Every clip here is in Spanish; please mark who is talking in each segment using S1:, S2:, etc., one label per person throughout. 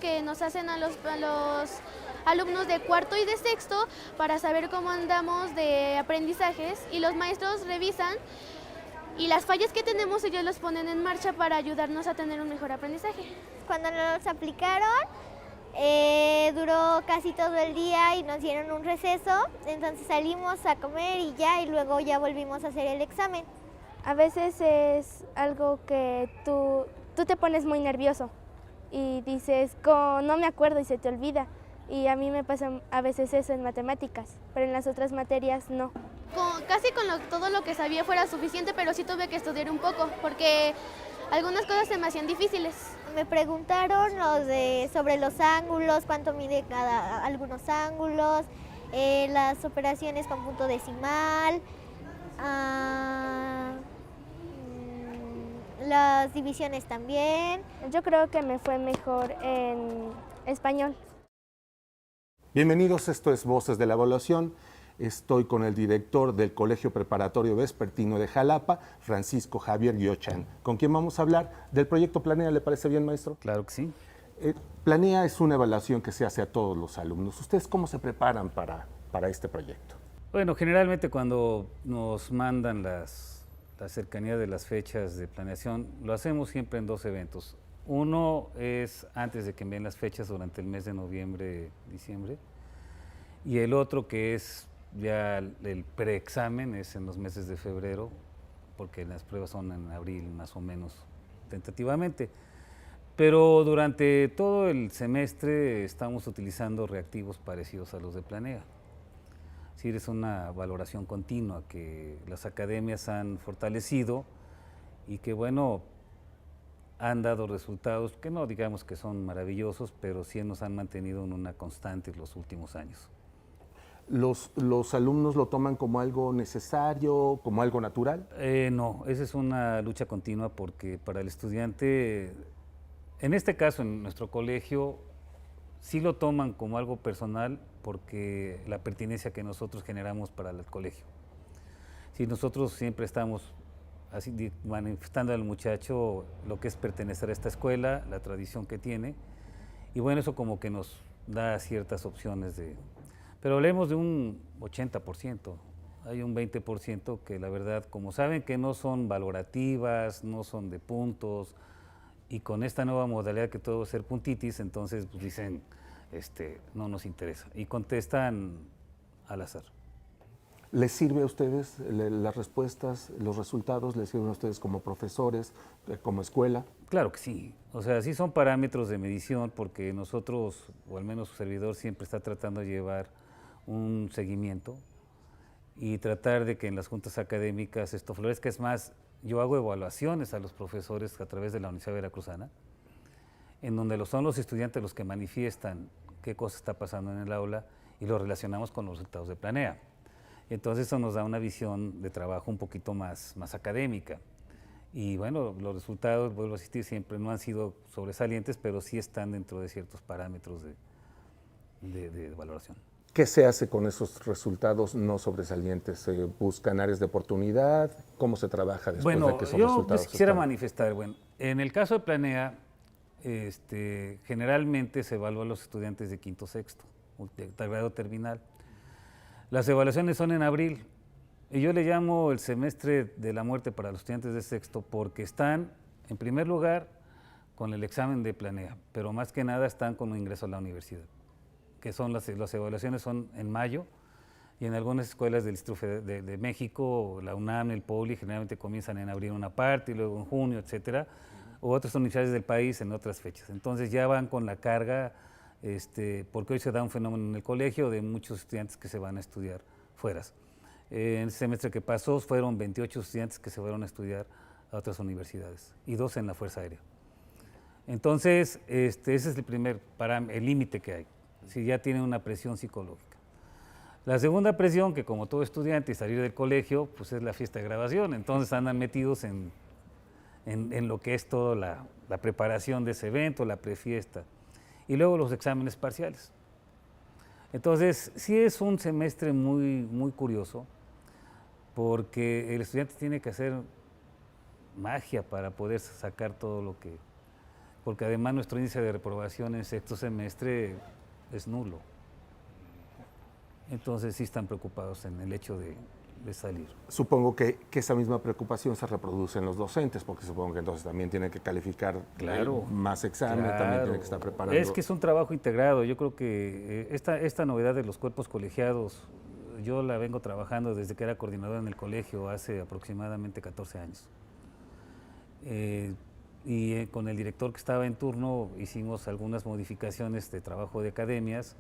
S1: que nos hacen a los alumnos de cuarto y de sexto para saber cómo andamos de aprendizajes, y los maestros revisan y las fallas que tenemos ellos los ponen en marcha para ayudarnos a tener un mejor aprendizaje.
S2: Cuando nos aplicaron, duró casi todo el día y nos dieron un receso, entonces salimos a comer y luego ya volvimos a hacer el examen.
S3: A veces es algo que tú te pones muy nervioso y dices, no me acuerdo, y se te olvida. Y a mí me pasa a veces eso en matemáticas, pero en las otras materias no.
S1: Casi con todo lo que sabía fuera suficiente, pero sí tuve que estudiar un poco, porque algunas cosas se me hacían difíciles.
S2: Me preguntaron sobre los ángulos, cuánto mide algunos ángulos, las operaciones con punto decimal, las divisiones también.
S3: Yo creo que me fue mejor en español.
S4: Bienvenidos, esto es Voces de la Evaluación. Estoy con el director del Colegio Preparatorio Vespertino de Jalapa, Francisco Javier Guiochan, con quien vamos a hablar del proyecto Planea. ¿Le parece bien, maestro?
S5: Claro que sí.
S4: Planea es una evaluación que se hace a todos los alumnos. ¿Ustedes cómo se preparan para este proyecto?
S5: Bueno, generalmente cuando nos mandan la cercanía de las fechas de planeación, lo hacemos siempre en dos eventos. Uno es antes de que envíen las fechas durante el mes de noviembre, diciembre, y el otro, que es ya el preexamen, es en los meses de febrero, porque las pruebas son en abril más o menos tentativamente. Pero durante todo el semestre estamos utilizando reactivos parecidos a los de Planea. Es decir, es una valoración continua que las academias han fortalecido y que, bueno, han dado resultados que no digamos que son maravillosos, pero sí nos han mantenido en una constante en los últimos años.
S4: ¿Los alumnos lo toman como algo necesario, como algo natural?
S5: No, esa es una lucha continua, porque para el estudiante, en este caso en nuestro colegio, sí lo toman como algo personal, porque la pertinencia que nosotros generamos para el colegio. Si nosotros siempre estamos así manifestando al muchacho lo que es pertenecer a esta escuela, la tradición que tiene, y bueno, eso como que nos da ciertas opciones pero hablemos de un 80%, hay un 20% que la verdad, como saben que no son valorativas, no son de puntos, y con esta nueva modalidad que todo va a ser puntitis, entonces pues dicen, no nos interesa, y contestan al azar.
S4: ¿Les sirve a ustedes las respuestas, los resultados, les sirven a ustedes como profesores, como escuela?
S5: Claro que sí, o sea, sí son parámetros de medición, porque nosotros, o al menos su servidor, siempre está tratando de llevar un seguimiento y tratar de que en las juntas académicas esto florezca. Es más, yo hago evaluaciones a los profesores a través de la Universidad Veracruzana, en donde son los estudiantes los que manifiestan qué cosa está pasando en el aula y lo relacionamos con los resultados de Planea. Entonces eso nos da una visión de trabajo un poquito más académica. Y bueno, los resultados, vuelvo a insistir, siempre no han sido sobresalientes, pero sí están dentro de ciertos parámetros de valoración.
S4: ¿Qué se hace con esos resultados no sobresalientes? ¿Se buscan áreas de oportunidad? ¿Cómo se trabaja después de que esos resultados?
S5: Yo quisiera manifestar, bueno, en el caso de Planea, generalmente se evalúa a los estudiantes de quinto sexto, de grado terminal. Las evaluaciones son en abril, y yo le llamo el semestre de la muerte para los estudiantes de sexto, porque están, en primer lugar, con el examen de Planea, pero más que nada están con un ingreso a la universidad, que son las evaluaciones son en mayo, y en algunas escuelas del Distrito de México, la UNAM, el POLI, generalmente comienzan en abril una parte, y luego en junio, etcétera, u otras universidades del país en otras fechas. Entonces ya van con la carga, porque hoy se da un fenómeno en el colegio de muchos estudiantes que se van a estudiar fuera. En el semestre que pasó fueron 28 estudiantes que se fueron a estudiar a otras universidades, y 2 en la Fuerza Aérea. Entonces, ese es el límite que hay, si ya tienen una presión psicológica. La segunda presión, que como todo estudiante salir del colegio, pues es la fiesta de graduación, entonces andan metidos en lo que es toda la preparación de ese evento, la prefiesta, y luego los exámenes parciales. Entonces, sí es un semestre muy curioso, porque el estudiante tiene que hacer magia para poder sacar todo lo que porque además nuestro índice de reprobación en sexto semestre es nulo. Entonces sí están preocupados en el hecho de salir.
S4: Supongo que esa misma preocupación se reproduce en los docentes, porque supongo que entonces también tienen que calificar más examen, también tienen que estar preparando.
S5: Es que es un trabajo integrado. Yo creo que esta novedad de los cuerpos colegiados, yo la vengo trabajando desde que era coordinador en el colegio hace aproximadamente 14 años. Con el director que estaba en turno hicimos algunas modificaciones de trabajo de academias.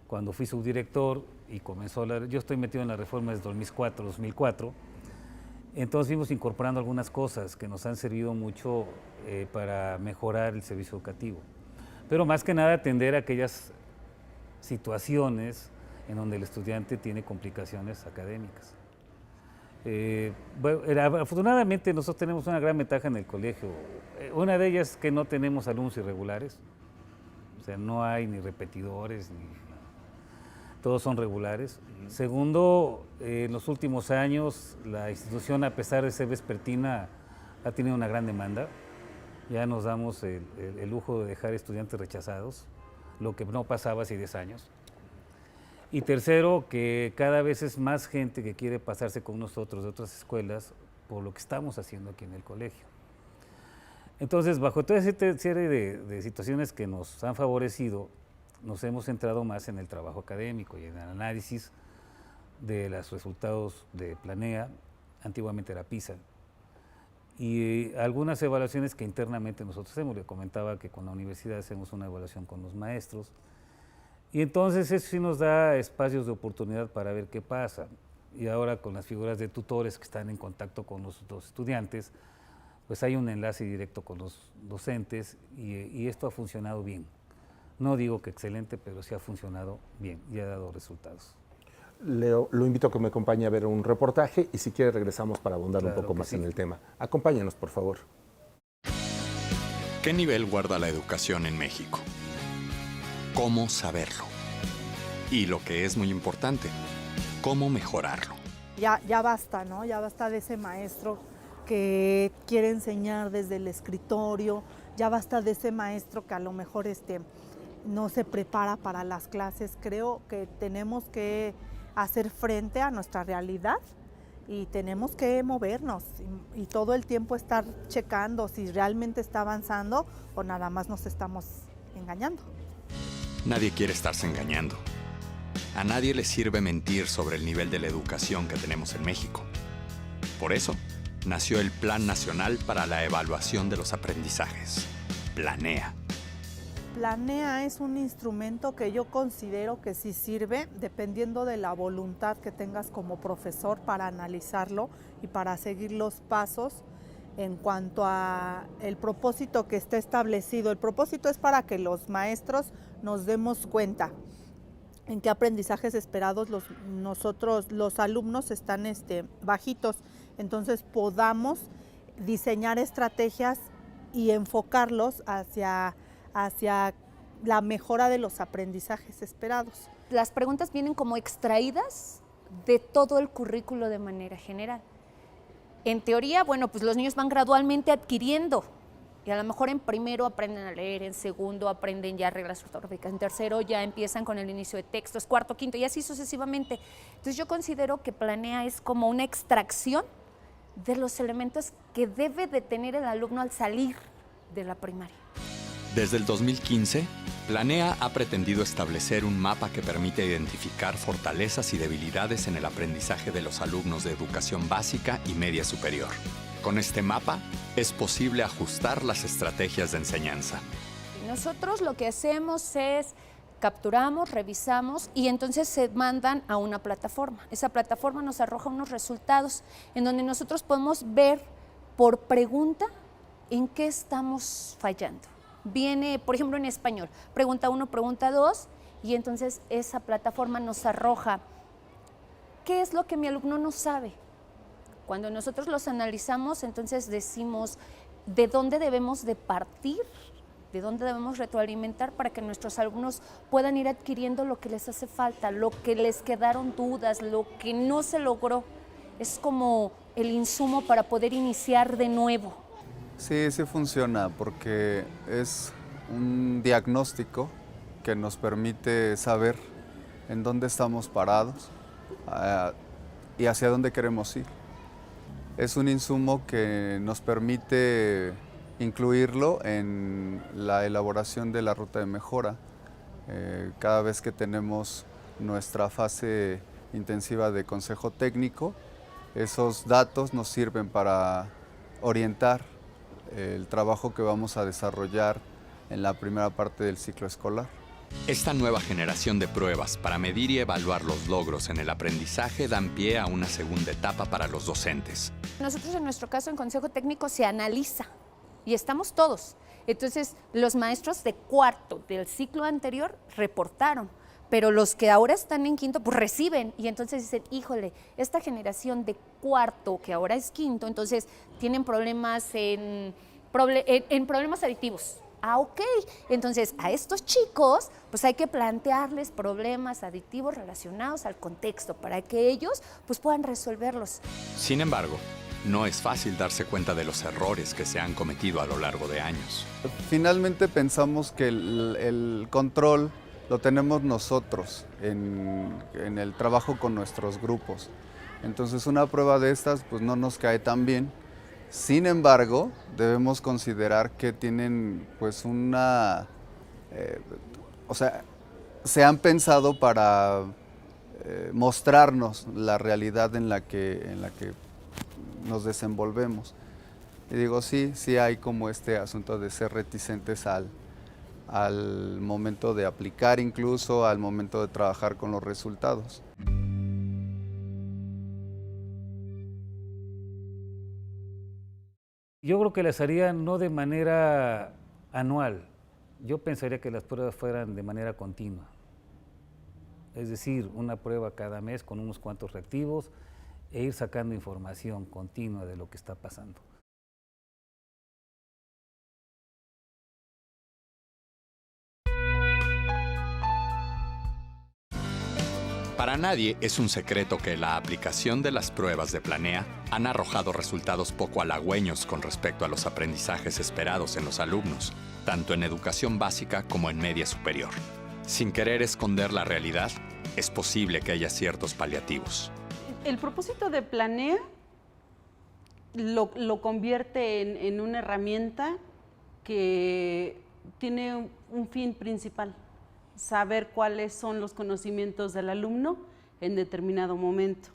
S5: Cuando fui subdirector y comenzó yo estoy metido en la reforma desde 2004, entonces fuimos incorporando algunas cosas que nos han servido mucho para mejorar el servicio educativo. Pero más que nada atender a aquellas situaciones en donde el estudiante tiene complicaciones académicas. Afortunadamente nosotros tenemos una gran ventaja en el colegio. Una de ellas es que no tenemos alumnos irregulares, o sea, no hay ni repetidores, todos son regulares. Segundo, en los últimos años la institución, a pesar de ser vespertina, ha tenido una gran demanda. Ya nos damos el lujo de dejar estudiantes rechazados, lo que no pasaba hace 10 años. Y tercero, que cada vez es más gente que quiere pasarse con nosotros de otras escuelas por lo que estamos haciendo aquí en el colegio. Entonces, bajo toda esta serie de situaciones que nos han favorecido, nos hemos centrado más en el trabajo académico y en el análisis de los resultados de Planea, antiguamente era PISA, y algunas evaluaciones que internamente nosotros hacemos. Le comentaba que con la universidad hacemos una evaluación con los maestros, y entonces eso sí nos da espacios de oportunidad para ver qué pasa. Y ahora con las figuras de tutores que están en contacto con los estudiantes, pues hay un enlace directo con los docentes y esto ha funcionado bien. No digo que excelente, pero sí ha funcionado bien y ha dado resultados.
S4: Leo, lo invito a que me acompañe a ver un reportaje y si quiere regresamos para abundar un poco más en el tema. Acompáñanos, por favor.
S6: ¿Qué nivel guarda la educación en México? ¿Cómo saberlo? Y lo que es muy importante, ¿cómo mejorarlo?
S7: Ya basta, ¿no? Ya basta de ese maestro que quiere enseñar desde el escritorio, ya basta de ese maestro que a lo mejor no se prepara para las clases. Creo que tenemos que hacer frente a nuestra realidad y tenemos que movernos y todo el tiempo estar checando si realmente está avanzando o nada más nos estamos engañando.
S6: Nadie quiere estarse engañando. A nadie le sirve mentir sobre el nivel de la educación que tenemos en México. Por eso, nació el Plan Nacional para la Evaluación de los Aprendizajes, Planea.
S7: Planea es un instrumento que yo considero que sí sirve, dependiendo de la voluntad que tengas como profesor para analizarlo y para seguir los pasos en cuanto a el propósito que está establecido. El propósito es para que los maestros nos demos cuenta en qué aprendizajes esperados los alumnos están bajitos, entonces podamos diseñar estrategias y enfocarlos hacia la mejora de los aprendizajes esperados.
S8: Las preguntas vienen como extraídas de todo el currículo de manera general. En teoría, bueno, pues los niños van gradualmente adquiriendo y a lo mejor en primero aprenden a leer, en segundo aprenden ya reglas ortográficas, en tercero ya empiezan con el inicio de textos, cuarto, quinto y así sucesivamente. Entonces yo considero que Planea es como una extracción de los elementos que debe de tener el alumno al salir de la primaria.
S6: Desde el 2015, Planea ha pretendido establecer un mapa que permite identificar fortalezas y debilidades en el aprendizaje de los alumnos de educación básica y media superior. Con este mapa, es posible ajustar las estrategias de enseñanza.
S8: Nosotros lo que hacemos es capturamos, revisamos y entonces se mandan a una plataforma. Esa plataforma nos arroja unos resultados en donde nosotros podemos ver por pregunta en qué estamos fallando. Viene, por ejemplo, en español, pregunta 1, pregunta 2, y entonces esa plataforma nos arroja qué es lo que mi alumno no sabe. Cuando nosotros los analizamos, entonces decimos de dónde debemos de partir, de dónde debemos retroalimentar para que nuestros alumnos puedan ir adquiriendo lo que les hace falta, lo que les quedaron dudas, lo que no se logró. Es como el insumo para poder iniciar de nuevo.
S9: Sí, sí funciona porque es un diagnóstico que nos permite saber en dónde estamos parados y hacia dónde queremos ir. Es un insumo que nos permite incluirlo en la elaboración de la ruta de mejora. Cada vez que tenemos nuestra fase intensiva de consejo técnico, esos datos nos sirven para orientar el trabajo que vamos a desarrollar en la primera parte del ciclo escolar.
S6: Esta nueva generación de pruebas para medir y evaluar los logros en el aprendizaje dan pie a una segunda etapa para los docentes.
S8: Nosotros en nuestro caso en consejo técnico se analiza y estamos todos. Entonces los maestros de cuarto del ciclo anterior reportaron, pero los que ahora están en quinto pues reciben y entonces dicen, híjole, esta generación de cuarto que ahora es quinto, entonces tienen problemas en problemas aditivos. Ah, ok. Entonces, a estos chicos, pues hay que plantearles problemas aditivos relacionados al contexto para que ellos pues puedan resolverlos.
S6: Sin embargo, no es fácil darse cuenta de los errores que se han cometido a lo largo de años.
S9: Finalmente pensamos que el control lo tenemos nosotros en el trabajo con nuestros grupos. Entonces, una prueba de estas pues no nos cae tan bien. Sin embargo, debemos considerar que tienen pues se han pensado para mostrarnos la realidad en la que nos desenvolvemos. Y digo, sí hay como este asunto de ser reticentes al momento de aplicar, incluso al momento de trabajar con los resultados.
S5: Yo creo que las harían no de manera anual. Yo pensaría que las pruebas fueran de manera continua. Es decir, una prueba cada mes con unos cuantos reactivos e ir sacando información continua de lo que está pasando.
S6: Para nadie es un secreto que la aplicación de las pruebas de Planea han arrojado resultados poco halagüeños con respecto a los aprendizajes esperados en los alumnos, tanto en educación básica como en media superior. Sin querer esconder la realidad, es posible que haya ciertos paliativos.
S10: El propósito de Planea lo convierte en una herramienta que tiene un fin principal: saber cuáles son los conocimientos del alumno en determinado momento.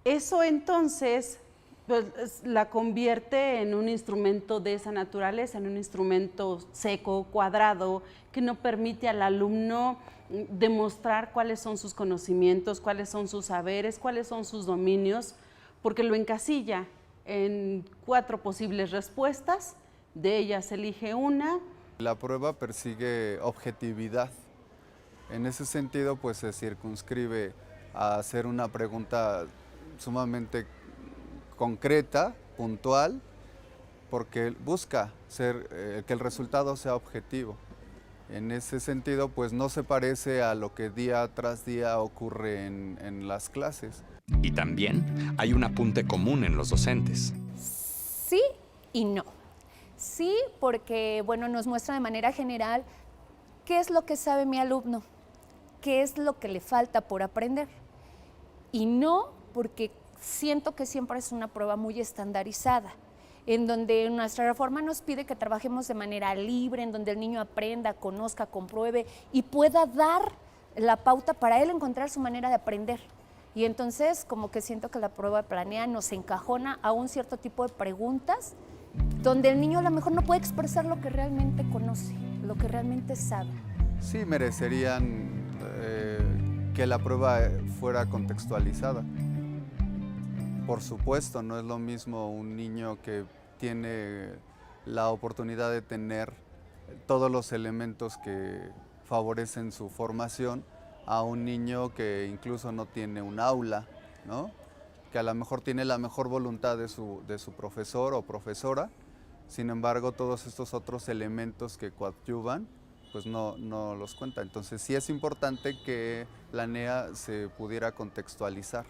S10: Eso entonces pues, la convierte en un instrumento de esa naturaleza, en un instrumento seco, cuadrado, que no permite al alumno demostrar cuáles son sus conocimientos, cuáles son sus saberes, cuáles son sus dominios, porque lo encasilla en 4 posibles respuestas, de ellas elige una.
S9: La prueba persigue objetividad. En ese sentido, pues se circunscribe a hacer una pregunta sumamente concreta, puntual, porque busca que el resultado sea objetivo. En ese sentido, pues no se parece a lo que día tras día ocurre en las clases.
S6: Y también hay un apunte común en los docentes.
S8: Sí y no. Sí, porque bueno, nos muestra de manera general qué es lo que sabe mi alumno, qué es lo que le falta por aprender. Y no, porque siento que siempre es una prueba muy estandarizada, en donde nuestra reforma nos pide que trabajemos de manera libre, en donde el niño aprenda, conozca, compruebe y pueda dar la pauta para él encontrar su manera de aprender. Y entonces como que siento que la prueba de Planea nos encajona a un cierto tipo de preguntas donde el niño a lo mejor no puede expresar lo que realmente conoce, lo que realmente sabe.
S9: Sí, merecerían que la prueba fuera contextualizada. Por supuesto, no es lo mismo un niño que tiene la oportunidad de tener todos los elementos que favorecen su formación a un niño que incluso no tiene un aula, ¿no? Que a lo mejor tiene la mejor voluntad de su profesor o profesora, sin embargo todos estos otros elementos que coadyuvan pues no los cuenta. Entonces sí es importante que Planea se pudiera contextualizar.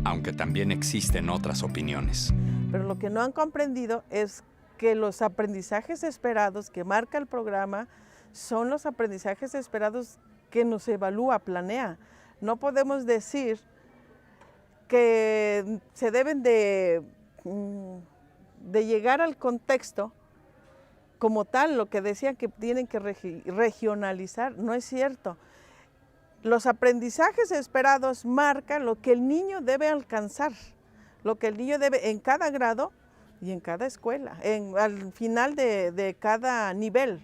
S6: Aunque también existen otras opiniones.
S11: Pero lo que no han comprendido es que los aprendizajes esperados que marca el programa son los aprendizajes esperados que nos evalúa, planea. No podemos decir que se deben de llegar al contexto como tal, lo que decían que tienen que regionalizar, no es cierto. Los aprendizajes esperados marcan lo que el niño debe alcanzar, lo que el niño debe en cada grado y en cada escuela, al final de cada nivel.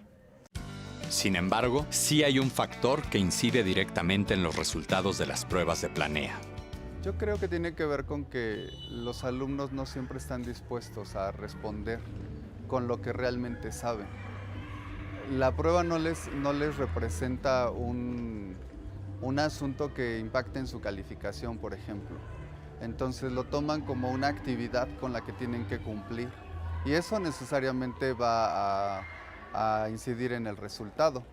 S6: Sin embargo, sí hay un factor que incide directamente en los resultados de las pruebas de Planea.
S9: Yo creo que tiene que ver con que los alumnos no siempre están dispuestos a responder con lo que realmente saben. La prueba no les representa un asunto que impacte en su calificación, por ejemplo. Entonces lo toman como una actividad con la que tienen que cumplir. Y eso necesariamente va a incidir en el resultado.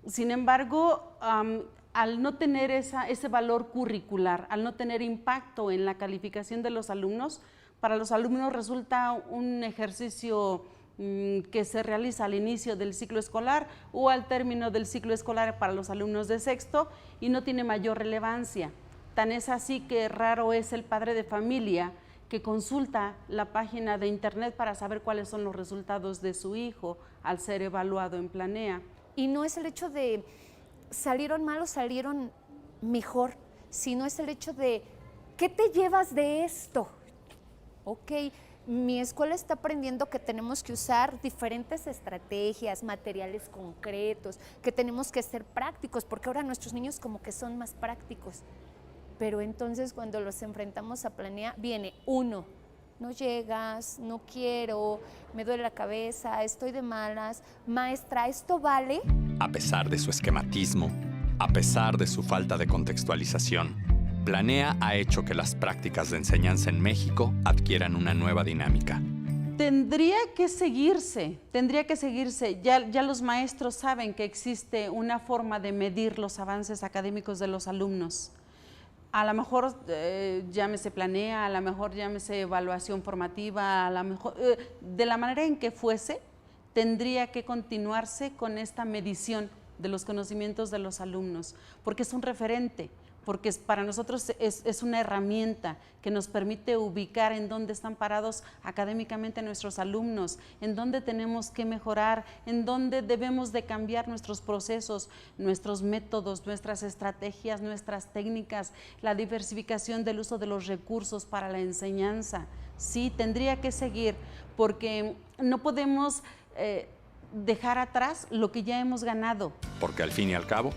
S10: Sin embargo, al no tener ese valor curricular, al no tener impacto en la calificación de los alumnos, para los alumnos resulta un ejercicio que se realiza al inicio del ciclo escolar o al término del ciclo escolar para los alumnos de sexto y no tiene mayor relevancia. Tan es así que raro es el padre de familia que consulta la página de internet para saber cuáles son los resultados de su hijo al ser evaluado en Planea.
S8: Y no es el hecho de salieron mal o salieron mejor, sino es el hecho de ¿qué te llevas de esto? Ok, mi escuela está aprendiendo que tenemos que usar diferentes estrategias, materiales concretos, que tenemos que ser prácticos, porque ahora nuestros niños como que son más prácticos. Pero entonces cuando los enfrentamos a Planea, viene uno, no llegas, no quiero, me duele la cabeza, estoy de malas, maestra, ¿esto vale?
S6: A pesar de su esquematismo, a pesar de su falta de contextualización, Planea ha hecho que las prácticas de enseñanza en México adquieran una nueva dinámica.
S10: Tendría que seguirse. Ya los maestros saben que existe una forma de medir los avances académicos de los alumnos. A lo mejor llámese Planea, a lo mejor llámese evaluación formativa, a lo mejor de la manera en que fuese, tendría que continuarse con esta medición de los conocimientos de los alumnos, porque es un referente, porque para nosotros es una herramienta que nos permite ubicar en dónde están parados académicamente nuestros alumnos, en dónde tenemos que mejorar, en dónde debemos de cambiar nuestros procesos, nuestros métodos, nuestras estrategias, nuestras técnicas, la diversificación del uso de los recursos para la enseñanza. Sí, tendría que seguir, porque no podemos dejar atrás lo que ya hemos ganado.
S6: Porque al fin y al cabo,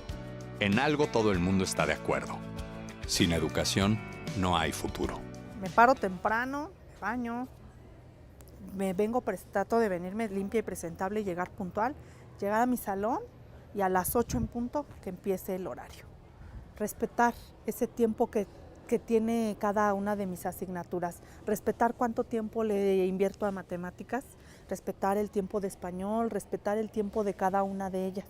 S6: en algo todo el mundo está de acuerdo. Sin educación no hay futuro.
S7: Me paro temprano, me baño, trato de venirme limpia y presentable y llegar puntual, llegar a mi salón y a las 8 en punto que empiece el horario. Respetar ese tiempo que tiene cada una de mis asignaturas, respetar cuánto tiempo le invierto a matemáticas, respetar el tiempo de español, respetar el tiempo de cada una de ellas.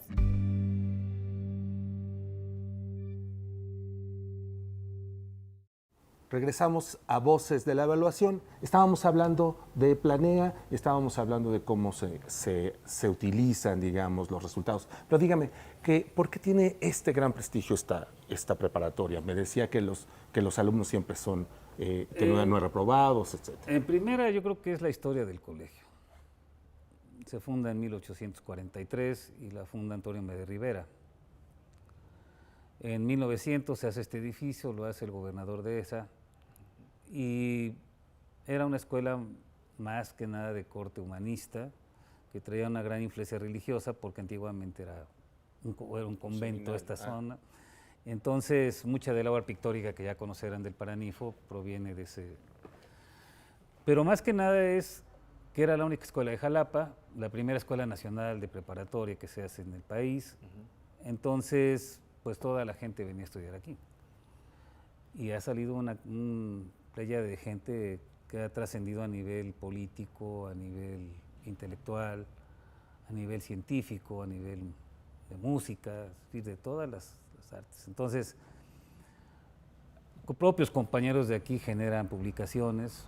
S4: Regresamos a Voces de la Evaluación. Estábamos hablando de Planea, estábamos hablando de cómo se utilizan, digamos, los resultados. Pero dígame, ¿por qué tiene este gran prestigio esta preparatoria? Me decía que los alumnos siempre son, que no hay reprobados, etc.
S5: En primera, yo creo que es la historia del colegio. Se funda en 1843 y la funda Antonio M. de Rivera. En 1900 se hace este edificio, lo hace el gobernador de esa, y era una escuela más que nada de corte humanista, que traía una gran influencia religiosa, porque antiguamente era un convento esta zona. Entonces, mucha de la obra pictórica que ya conocerán del Paraninfo proviene de ese. Pero más que nada es que era la única escuela de Jalapa, la primera escuela nacional de preparatoria que se hace en el país. Entonces, pues toda la gente venía a estudiar aquí. Y ha salido una playa de gente que ha trascendido a nivel político, a nivel intelectual, a nivel científico, a nivel de música, de todas las artes. Entonces, propios compañeros de aquí generan publicaciones.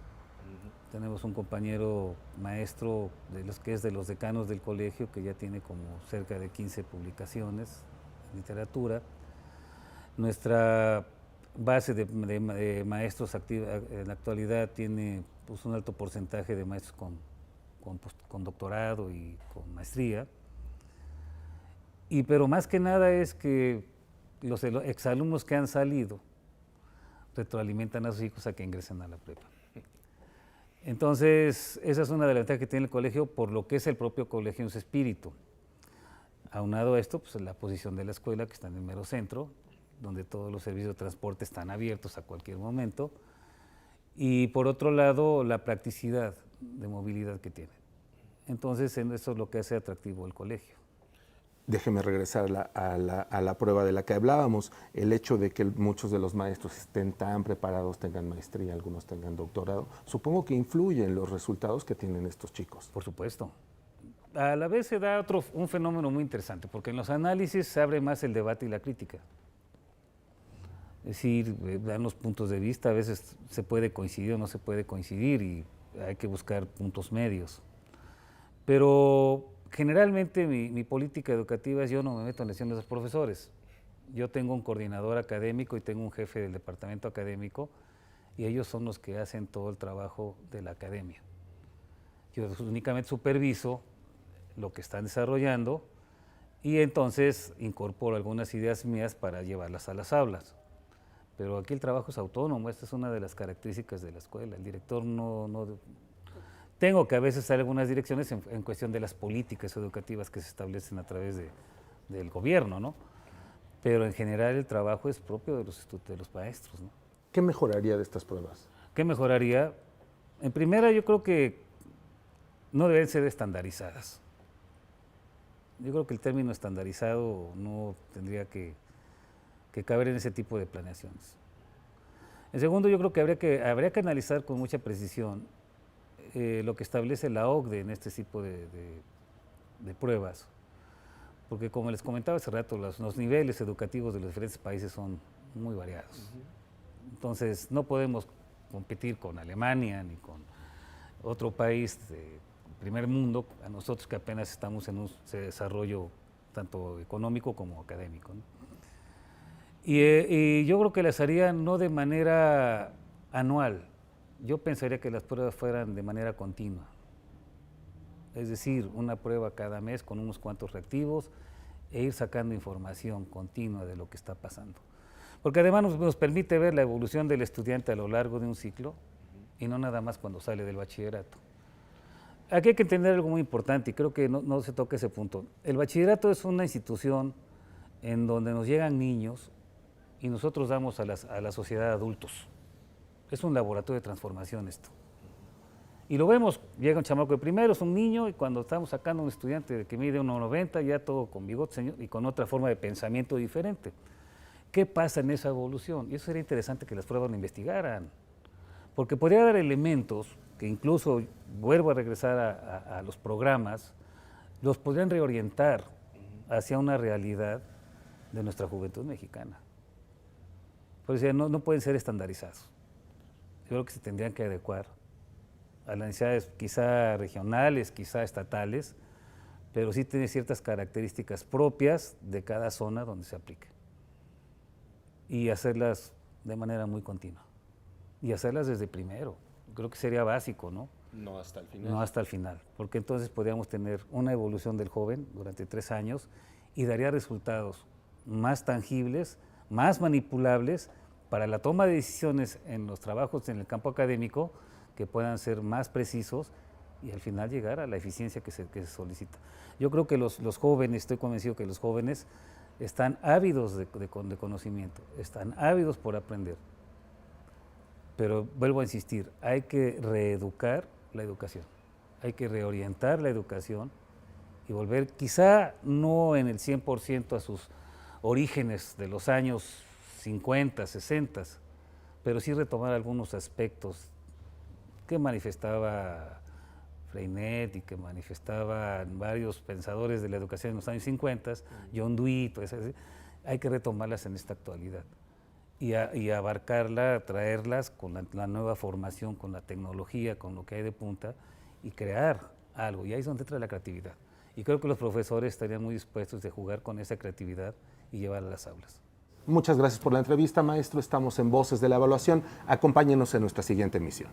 S5: tenemos un compañero maestro de los que es de los decanos del colegio, que ya tiene como cerca de 15 publicaciones en literatura. Nuestra base de maestros en la actualidad tiene pues, un alto porcentaje de maestros con doctorado y con maestría. Pero más que nada es que los exalumnos que han salido retroalimentan a sus hijos a que ingresen a la prepa. Entonces, esa es una de las ventajas que tiene el colegio por lo que es el propio colegio en su espíritu. Aunado a esto, pues la posición de la escuela, que está en el mero centro, donde todos los servicios de transporte están abiertos a cualquier momento. Y por otro lado, la practicidad de movilidad que tiene. Entonces, eso es lo que hace atractivo el colegio.
S4: Déjeme regresar a la prueba de la que hablábamos, el hecho de que muchos de los maestros estén tan preparados, tengan maestría, algunos tengan doctorado, supongo que influye en los resultados que tienen estos chicos.
S5: Por supuesto. A la vez se da un fenómeno muy interesante, porque en los análisis se abre más el debate y la crítica. Es decir, dan los puntos de vista, a veces se puede coincidir o no se puede coincidir y hay que buscar puntos medios. Pero generalmente mi política educativa es yo no me meto en lecciones de los profesores. Yo tengo un coordinador académico y tengo un jefe del departamento académico y ellos son los que hacen todo el trabajo de la academia. Yo únicamente superviso lo que están desarrollando y entonces incorporo algunas ideas mías para llevarlas a las aulas. Pero aquí el trabajo es autónomo, esta es una de las características de la escuela. El director no tengo que a veces hacer algunas direcciones en cuestión de las políticas educativas que se establecen a través del gobierno, ¿no? Pero en general el trabajo es propio de los maestros, ¿no?
S4: ¿Qué mejoraría de estas pruebas?
S5: ¿Qué mejoraría? En primera, yo creo que no deben ser estandarizadas. Yo creo que el término estandarizado no tendría que caber en ese tipo de planeaciones. En segundo, yo creo que habría que analizar con mucha precisión lo que establece la OCDE en este tipo de pruebas, porque como les comentaba hace rato, los niveles educativos de los diferentes países son muy variados. Entonces, no podemos competir con Alemania ni con otro país de primer mundo, a nosotros que apenas estamos en un desarrollo tanto económico como académico, ¿no? Y yo creo que las harían no de manera anual, yo pensaría que las pruebas fueran de manera continua. Es decir, una prueba cada mes con unos cuantos reactivos e ir sacando información continua de lo que está pasando. Porque además nos permite ver la evolución del estudiante a lo largo de un ciclo y no nada más cuando sale del bachillerato. Aquí hay que entender algo muy importante y creo que no se toca ese punto. El bachillerato es una institución en donde nos llegan niños y nosotros damos a la sociedad adultos. Es un laboratorio de transformación esto. Y lo vemos, llega un chamaco de primero, es un niño, y cuando estamos sacando a un estudiante que mide 1,90, ya todo con bigote y con otra forma de pensamiento diferente. ¿Qué pasa en esa evolución? Y eso sería interesante que las pruebas lo investigaran, porque podría dar elementos que incluso, vuelvo a regresar a los programas, los podrían reorientar hacia una realidad de nuestra juventud mexicana. Por eso no pueden ser estandarizados. Yo creo que se tendrían que adecuar a las necesidades quizá regionales, quizá estatales, pero sí tiene ciertas características propias de cada zona donde se aplique. Y hacerlas de manera muy continua. Y hacerlas desde primero. Creo que sería básico, ¿no?
S4: No hasta el final.
S5: No hasta el final, porque entonces podríamos tener una evolución del joven durante 3 años y daría resultados más tangibles, más manipulables para la toma de decisiones en los trabajos en el campo académico que puedan ser más precisos y al final llegar a la eficiencia que se solicita. Yo creo que los jóvenes, estoy convencido que los jóvenes están ávidos de conocimiento, están ávidos por aprender. Pero vuelvo a insistir, hay que reeducar la educación, hay que reorientar la educación y volver, quizá no en el 100% a sus orígenes de los años 50, 60, pero sí retomar algunos aspectos que manifestaba Freinet y que manifestaban varios pensadores de la educación en los años 50, John Dewey, hay que retomarlas en esta actualidad. y abarcarla, traerlas con la nueva formación, con la tecnología, con lo que hay de punta y crear algo. Y ahí es donde entra la creatividad. Y creo que los profesores estarían muy dispuestos de jugar con esa creatividad y llevarla a las aulas.
S4: Muchas gracias por la entrevista, maestro. Estamos en Voces de la Evaluación. Acompáñenos en nuestra siguiente emisión.